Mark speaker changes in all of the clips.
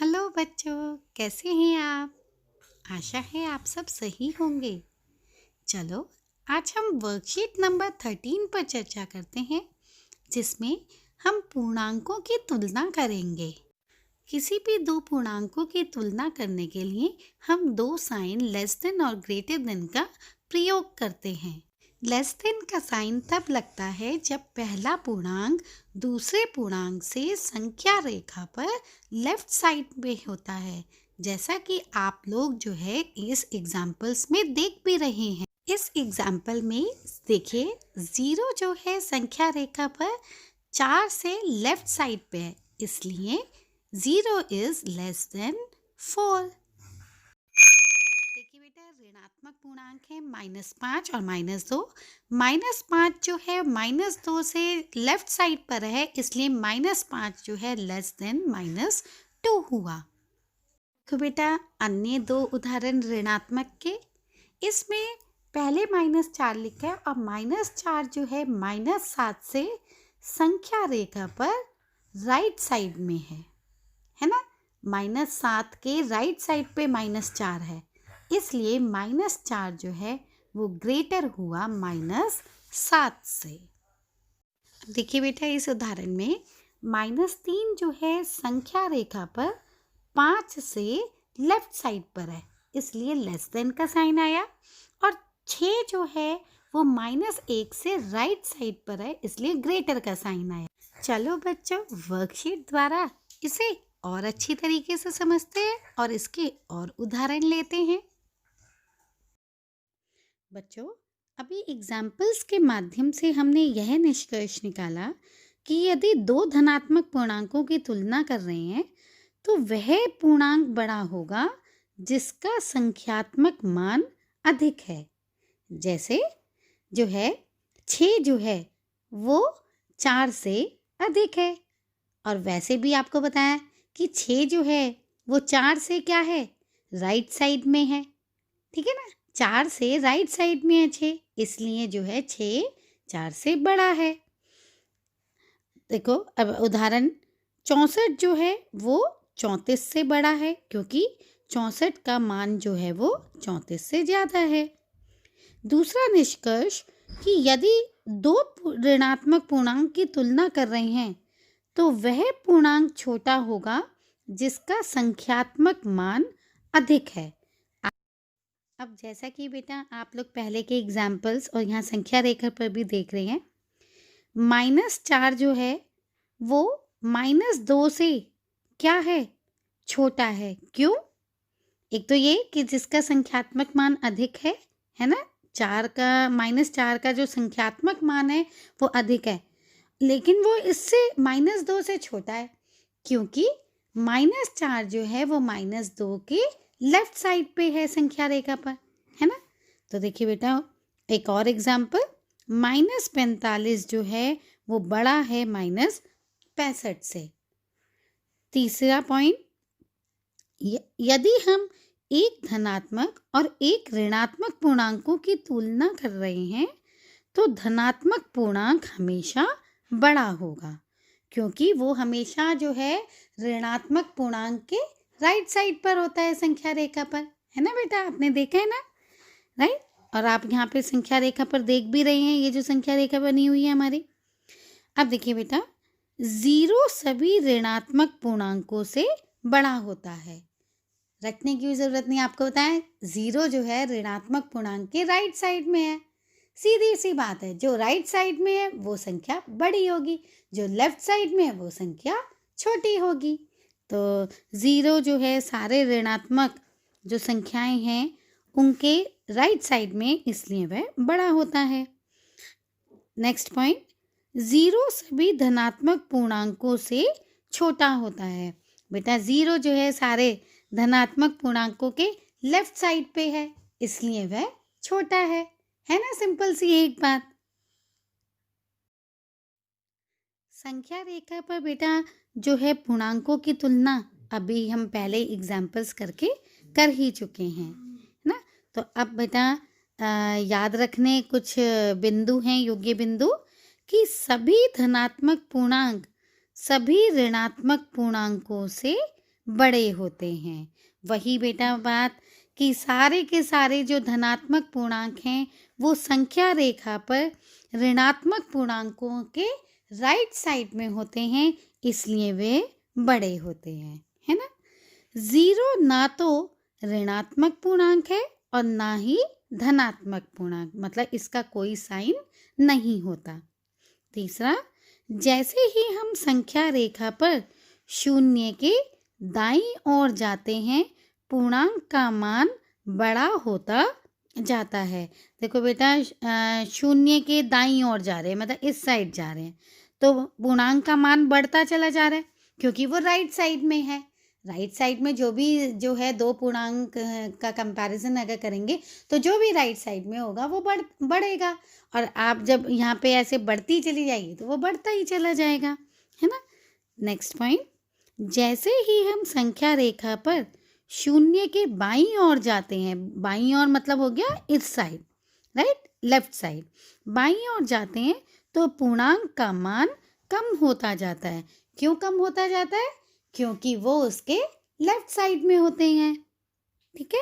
Speaker 1: Hello बच्चों, कैसे हैं आप? आशा है आप सब सही होंगे। चलो, आज हम वर्कशीट नंबर 13 पर चर्चा करते हैं, जिसमें हम पूर्णांकों की तुलना करेंगे। किसी भी दो पूर्णांकों की तुलना करने के लिए हम दो साइन लेस देन और ग्रेटर देन का प्रयोग करते हैं। लेस देन का साइन तब लगता है जब पहला पूर्णांक दूसरे पूर्णांक से संख्या रेखा पर लेफ्ट साइड में होता है, जैसा कि आप लोग जो है इस एग्जाम्पल्स में देख भी रहे हैं। इस एग्जाम्पल में देखिए, 0 जो है संख्या रेखा पर 4 से लेफ्ट साइड पे है, इसलिए 0 इज लेस देन 4। देखिए बेटा, ऋणात्मक पूर्णांक है -5 और -2। -5 जो है -2 से लेफ्ट साइड पर है, इसलिए -5 जो है लेस देन -2 हुआ। तो बेटा, अन्य दो उदाहरण ऋणात्मक के, इसमें पहले -4 लिखा है और -4 जो है -7 से संख्या रेखा पर राइट साइड में है ना। -7 के राइट साइड पे -4 है, इसलिए -4 जो है वो ग्रेटर हुआ -7 से। देखिए बेटा, इस उदाहरण में -3 जो है संख्या रेखा पर 5 से लेफ्ट साइड पर है, इसलिए लेस देन का साइन आया। और 6 जो है वो -1 से राइट साइड पर है, इसलिए ग्रेटर का साइन आया। चलो बच्चों, वर्कशीट द्वारा इसे और अच्छी तरीके से समझते हैं और इसके और उदाहरण लेते हैं। बच्चों, अभी एग्जाम्पल्स के माध्यम से हमने यह निष्कर्ष निकाला कि यदि दो धनात्मक पूर्णांकों की तुलना कर रहे हैं तो वह पूर्णांक बड़ा होगा जिसका संख्यात्मक मान अधिक है। जैसे जो है 6 जो है वो 4 से अधिक है, और वैसे भी आपको बताया कि 6 जो है वो 4 से क्या है, राइट साइड में है। ठीक है ना, 4 से राइट साइड में है 6, इसलिए जो है 6 4 से बड़ा है। देखो, अब उदाहरण 64 जो है वो 34 से बड़ा है, क्योंकि 64 का मान जो है वो 34 से ज़्यादा है। दूसरा निष्कर्ष कि यदि दो ऋणात्मक पूर्णांक की तुलना कर रहे हैं तो वह पूर्णांक छोटा होगा जिसका संख्यात्मक मान अधिक है। अब जैसा कि बेटा आप लोग पहले के एग्जाम्पल्स और यहाँ संख्या रेखा पर भी देख रहे हैं, -4 जो है वो -2 से क्या है, छोटा है। क्यों? एक तो ये कि जिसका संख्यात्मक मान अधिक है ना। 4 का -4 का जो संख्यात्मक मान है वो अधिक है, लेकिन वो इससे -2 से छोटा है, क्योंकि -4 जो है वो -2 के लेफ्ट साइड पे है संख्या रेखा पर, है ना। तो देखिए बेटा, एक और एग्जाम्पल, -45 जो है वो बड़ा है -65 से। तीसरा पॉइंट, यदि हम एक धनात्मक और एक ऋणात्मक पूर्णांकों की तुलना कर रहे हैं तो धनात्मक पूर्णांक हमेशा बड़ा होगा, क्योंकि वो हमेशा जो है ऋणात्मक पूर्णांक के राइट साइड पर होता है संख्या रेखा पर, है ना बेटा, आपने देखा है ना, राइट। और आप यहाँ पे संख्या रेखा पर देख भी रहे हैं, ये जो संख्या रेखा बनी हुई है हमारी। अब देखिए बेटा, 0 सभी ऋणात्मक पूर्णांकों से बड़ा होता है। रखने की जरूरत नहीं, आपको बताएं 0 जो है ऋणात्मक पूर्णांक के राइट साइड में है। सीधी सी बात है, जो राइट साइड में है वो संख्या बड़ी होगी, जो लेफ्ट साइड में है वो संख्या छोटी होगी। तो 0 जो है सारे ऋणात्मक जो संख्याएं हैं उनके राइट साइड में, इसलिए वह बड़ा होता है। नेक्स्ट पॉइंट, 0 सभी धनात्मक पूर्णांकों से छोटा होता है। बेटा 0 जो है सारे धनात्मक पूर्णांकों के लेफ्ट साइड पे है, इसलिए वह छोटा है ना। सिंपल सी एक बात। संख्या रेखा पर बेटा जो है पूर्णांकों की तुलना अभी हम पहले एग्जाम्पल्स करके कर ही चुके हैं, है ना। तो अब बेटा याद रखने कुछ बिंदु हैं, योग्य बिंदु, कि सभी धनात्मक पूर्णांक सभी ऋणात्मक पूर्णांकों से बड़े होते हैं। वही बेटा बात कि सारे के सारे जो धनात्मक पूर्णांक हैं वो संख्या रेखा पर ऋणात्मक पूर्णांकों के राइट साइड में होते हैं, इसलिए वे बड़े होते हैं, है ना। जीरो ना तो ऋणात्मक पूर्णांक है और ना ही धनात्मक पूर्णांक, मतलब इसका कोई साइन नहीं होता। तीसरा, जैसे ही हम संख्या रेखा पर शून्य के दाईं ओर जाते हैं पूर्णांक का मान बड़ा होता जाता है। देखो बेटा, शून्य के दाईं ओर जा रहे हैं, मतलब इस साइड जा रहे हैं, तो पूर्णांक का मान बढ़ता चला जा रहा है क्योंकि वो राइट साइड में है। राइट साइड में जो भी जो है दो पूर्णांक का कंपैरिजन अगर करेंगे तो जो भी राइट साइड में होगा वो बढ़ेगा, और आप जब यहाँ पे ऐसे बढ़ती चली जाएगी तो वो बढ़ता ही चला जाएगा, है ना। नेक्स्ट पॉइंट, जैसे ही हम संख्या रेखा पर शून्य के बाईं ओर जाते हैं, बाईं ओर मतलब हो गया इस साइड, राइट, लेफ्ट साइड, बाईं ओर जाते हैं तो पूर्णांक का मान कम होता जाता है। क्यों कम होता जाता है? क्योंकि वो उसके लेफ्ट साइड में होते हैं, ठीक है।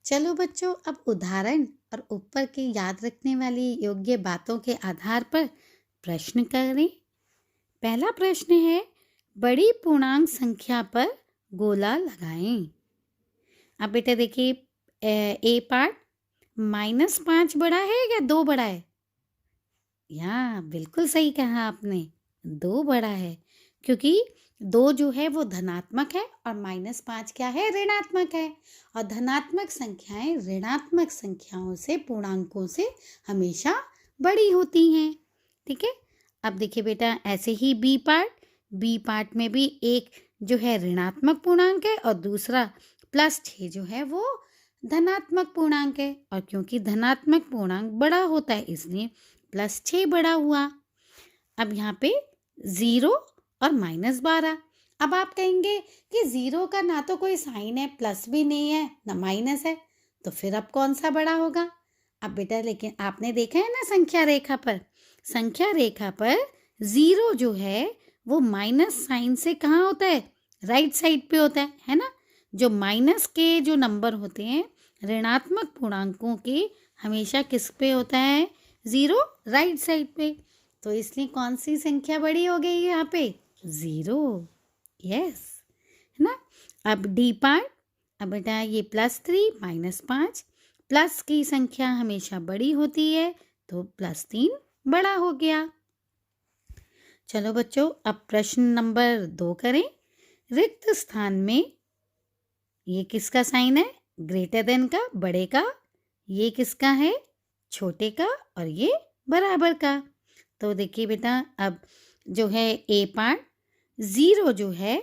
Speaker 1: चलो बच्चों, अब उदाहरण और ऊपर की याद रखने वाली योग्य बातों के आधार पर प्रश्न करें। पहला प्रश्न है, बड़ी पूर्णांक संख्या पर गोला लगाएं। अब बेटा देखिए, ए पार्ट, -5 बड़ा है या 2 बड़ा है? या बिल्कुल सही कहा आपने, 2 बड़ा है, क्योंकि 2 जो है वो धनात्मक है और -5 क्या है, ऋणात्मक है, और धनात्मक संख्याएं ऋणात्मक संख्याओं से, पूर्णांकों से हमेशा बड़ी होती हैं, ठीक है। अब देखिए बेटा, ऐसे ही बी पार्ट में भी एक जो है ऋणात्मक पूर्णांक है और दूसरा +6 जो है वो धनात्मक पूर्णांक है, और क्योंकि धनात्मक पूर्णांक बड़ा होता है इसलिए +6 बड़ा हुआ। अब यहाँ पे 0 और -12। अब आप कहेंगे कि 0 का ना तो कोई साइन है, प्लस भी नहीं है, ना माइनस है, तो फिर अब कौन सा बड़ा होगा? अब बेटा लेकिन आपने देखा है ना, संख्या रेखा पर 0 जो है वो माइनस साइन से कहाँ होता है, राइट साइड पे होता है ना। जो माइनस के जो नंबर होते हैं ऋणात्मक पूर्णांकों के, हमेशा किस पे होता है, 0 राइट साइड पे, तो इसलिए कौन सी संख्या बड़ी हो गई यहाँ पे, 0, यस, है ना। अब डी पार्ट, अब बेटा ये +3 -5, प्लस की संख्या हमेशा बड़ी होती है तो +3 बड़ा हो गया। चलो बच्चों, अब प्रश्न नंबर 2 करें। रिक्त स्थान में ये किसका साइन है, ग्रेटर देन का, बड़े का, ये किसका है, छोटे का, और ये बराबर का। तो देखिए बेटा, अब जो है ए पार्ट, 0 जो है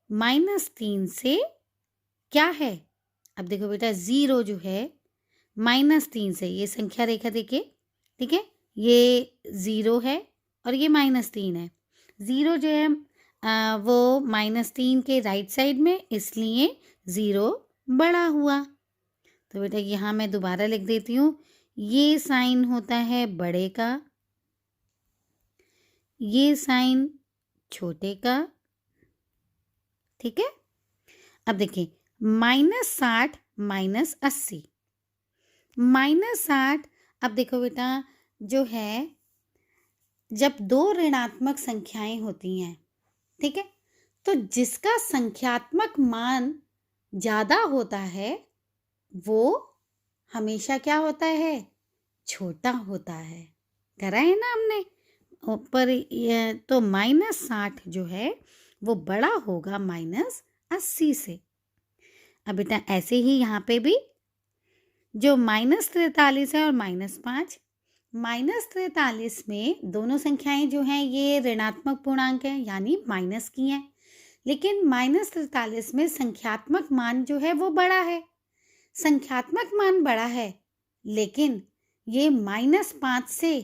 Speaker 1: -3 से क्या है, अब देखो बेटा 0 जो है -3 से, ये संख्या रेखा देखिए, ठीक है, ये 0 है और ये -3 है। 0 जो है वो -3 के राइट साइड में, इसलिए 0 बड़ा हुआ। तो बेटा यहाँ मैं दोबारा लिख देती हूँ, ये साइन होता है बड़े का, ये साइन छोटे का, ठीक है। अब देखिए, -60 -80, -60, अब देखो बेटा जो है, जब दो ऋणात्मक संख्याएं होती हैं, ठीक है, तो जिसका संख्यात्मक मान ज़्यादा होता है वो हमेशा क्या होता है, छोटा होता है। करा है ना हमने ऊपर, तो -60 जो है वो बड़ा होगा -80 से। अब बेटा ऐसे ही यहाँ पे भी जो -43 है और -5, -43 में दोनों संख्याएं जो हैं ये ऋणात्मक पूर्णांक हैं, यानी माइनस की हैं, लेकिन -43 में संख्यात्मक मान जो है वो बड़ा है, संख्यात्मक मान बड़ा है, लेकिन ये -5 से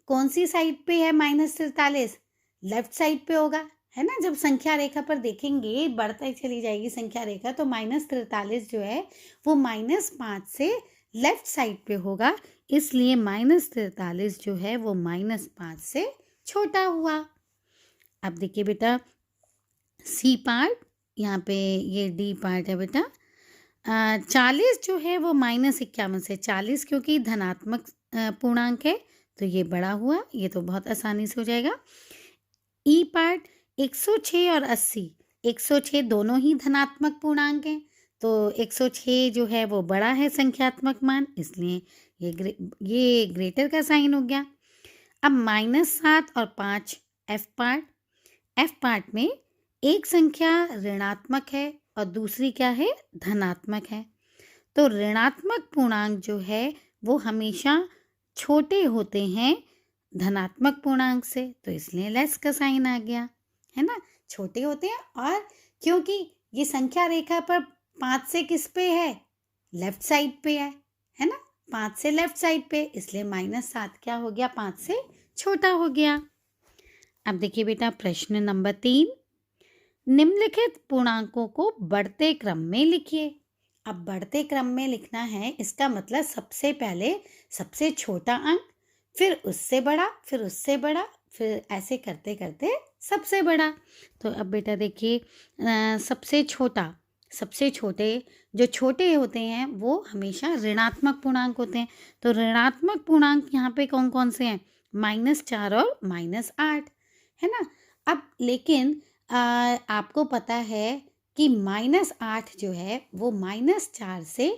Speaker 1: कौन सी साइड पे है, -43 लेफ्ट साइड पे होगा, है ना। जब संख्या रेखा पर देखेंगे बढ़ता ही चली जाएगी संख्या रेखा, तो -43 जो है वो -5 से लेफ्ट साइड पे होगा, इसलिए -43 जो है वो -5 से छोटा हुआ। अब देखिए बेटा, सी पार्ट, यहाँ पे ये डी पार्ट है बेटा। 40 जो है वो -51 से, 40 क्योंकि धनात्मक पूर्णांक है तो ये बड़ा हुआ, ये तो बहुत आसानी से हो जाएगा। ई पार्ट 106 और 80, 106 दोनों ही धनात्मक पूर्णांक हैं तो 106 जो है वो बड़ा है संख्यात्मक मान, इसलिए ये ग्रेटर का साइन हो गया। अब -7 और 5 एफ पार्ट, एफ पार्ट में एक संख्या ऋणात्मक है और दूसरी क्या है, धनात्मक है। तो ऋणात्मक पूर्णांक जो है वो हमेशा छोटे होते हैं धनात्मक पूर्णांक से, तो इसलिए लेस का साइन आ गया, है ना। छोटे होते हैं और क्योंकि ये संख्या रेखा पर 5 से किस पे है, लेफ्ट साइड पे है ना, 5 से लेफ्ट साइड पे, इसलिए -7 क्या हो गया, 5 से छोटा हो गया। अब देखिए बेटा प्रश्न नंबर 3, निम्नलिखित पूर्णांकों को बढ़ते क्रम में लिखिए। अब बढ़ते क्रम में लिखना है, इसका मतलब सबसे पहले सबसे छोटा अंक, फिर उससे बड़ा, फिर उससे बड़ा, फिर ऐसे करते करते सबसे बड़ा। तो अब बेटा देखिए सबसे छोटा, सबसे छोटे जो छोटे होते हैं वो हमेशा ऋणात्मक पूर्णांक होते हैं। तो ऋणात्मक पूर्णांक यहाँ पे कौन कौन से हैं, -4 और -8, है ना। अब लेकिन आपको पता है कि -8 जो है वो -4 से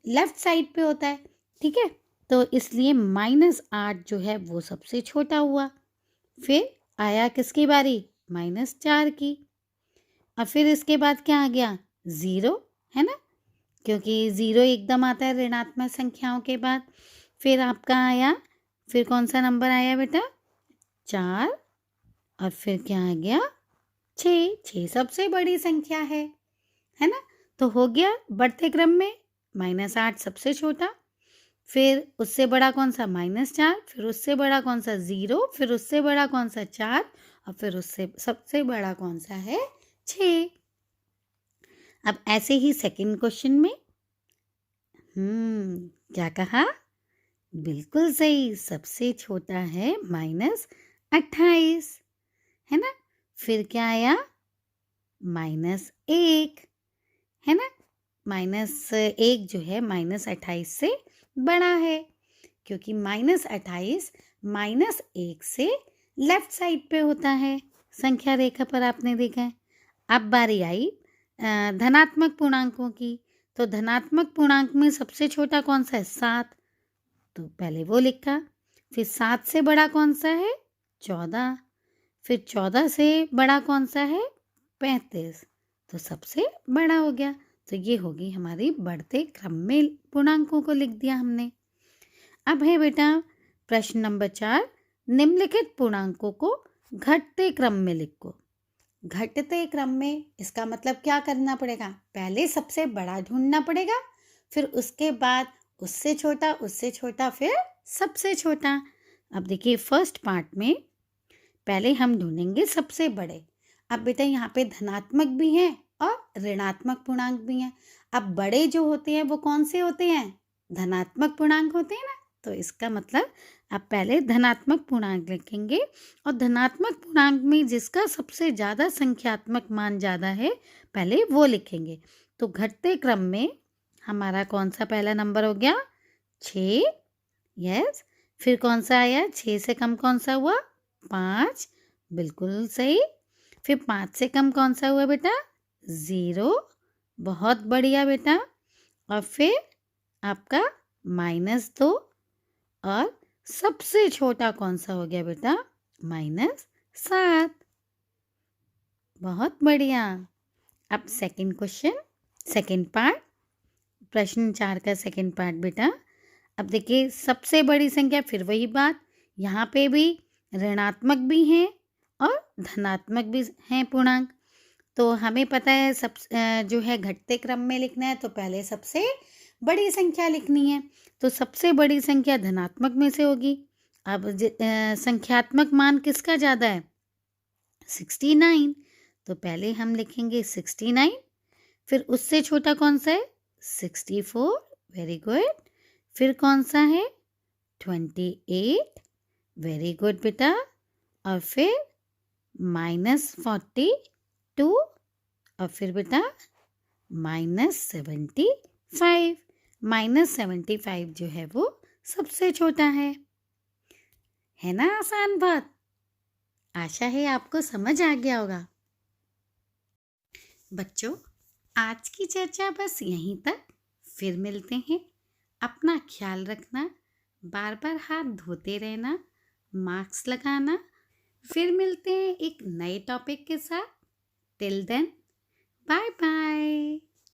Speaker 1: लेफ्ट साइड पे होता है, ठीक है। तो इसलिए -8 जो है वो सबसे छोटा हुआ। फिर आया किसकी बारी, -4 की। और फिर इसके बाद क्या आ गया, 0, है ना, क्योंकि 0 एकदम आता है ऋणात्मक संख्याओं के बाद। फिर आपका आया, फिर कौन सा नंबर आया बेटा, 4, और फिर क्या आ गया, 6। 6 सबसे बड़ी संख्या है ना। तो हो गया बढ़ते क्रम में -8 सबसे छोटा, फिर उससे बड़ा कौन सा, -4, फिर उससे बड़ा कौन सा, 0, फिर उससे बड़ा कौन सा, 4, और फिर उससे सबसे बड़ा कौन सा है, 6। अब ऐसे ही सेकंड क्वेश्चन में क्या कहा, बिल्कुल सही, सबसे छोटा है -28, है ना। फिर क्या आया, -1, है ना। -1 जो है -28 से बड़ा है, क्योंकि -28 -1 से लेफ्ट साइड पे होता है संख्या रेखा पर, आपने देखा है। अब बारी आई धनात्मक पूर्णांकों की। तो धनात्मक पूर्णांक में सबसे छोटा कौन सा है, 7, तो पहले वो लिखा। फिर 7 से बड़ा कौन सा है, 14, फिर 14 से बड़ा कौन सा है, 35, तो सबसे बड़ा हो गया। तो ये होगी हमारी बढ़ते क्रम में पूर्णांकों को लिख दिया हमने। अब है बेटा प्रश्न नंबर 4, निम्नलिखित पूर्णांकों को घटते क्रम में लिखो। घटते क्रम में इसका मतलब क्या करना पड़ेगा, पहले सबसे बड़ा ढूंढना पड़ेगा, फिर उसके बाद उससे छोटा, फिर सबसे छोटा। अब देखिए फर्स्ट पार्ट में पहले हम ढूंढेंगे सबसे बड़े। अब बेटा यहाँ पे धनात्मक भी हैं और ऋणात्मक पूर्णांक भी हैं। अब बड़े जो होते हैं वो कौन से होते हैं, धनात्मक पूर्णांक होते हैं ना। तो इसका मतलब आप पहले धनात्मक पूर्णांक लिखेंगे और धनात्मक पूर्णांक में जिसका सबसे ज़्यादा संख्यात्मक मान ज़्यादा है पहले वो लिखेंगे। तो घटते क्रम में हमारा कौन सा पहला नंबर हो गया, 6, यस। फिर कौन सा आया, 6 से कम कौन सा हुआ, 5, बिल्कुल सही। फिर 5 से कम कौन सा हुआ बेटा, 0, बहुत बढ़िया बेटा। और फिर आपका -2, और सबसे छोटा कौन सा हो गया बेटा, -7, बहुत बढ़िया। अब सेकंड क्वेश्चन, सेकंड पार्ट, प्रश्न 4 का सेकंड पार्ट बेटा। अब देखिए सबसे बड़ी संख्या, फिर वही बात, यहाँ पे भी ऋणात्मक भी हैं और धनात्मक भी हैं पूर्णांक। तो हमें पता है सब जो है घटते क्रम में लिखना है तो पहले सबसे बड़ी संख्या लिखनी है। तो सबसे बड़ी संख्या धनात्मक में से होगी। अब संख्यात्मक मान किसका ज़्यादा है, 69, तो पहले हम लिखेंगे 69। फिर उससे छोटा कौन सा है, 64, वेरी गुड। फिर कौन सा है, 28, वेरी गुड बेटा। और फिर -40, टू और फिर बेटा -75। -75 जो है वो सबसे छोटा है ना आसान बात। आशा है आपको समझ आ गया होगा। बच्चों, आज की चर्चा बस यहीं तक। फिर मिलते हैं। अपना ख्याल रखना, बार बार हाथ धोते रहना, मास्क लगाना। फिर मिलते हैं एक नए टॉपिक के साथ। Till then, bye bye.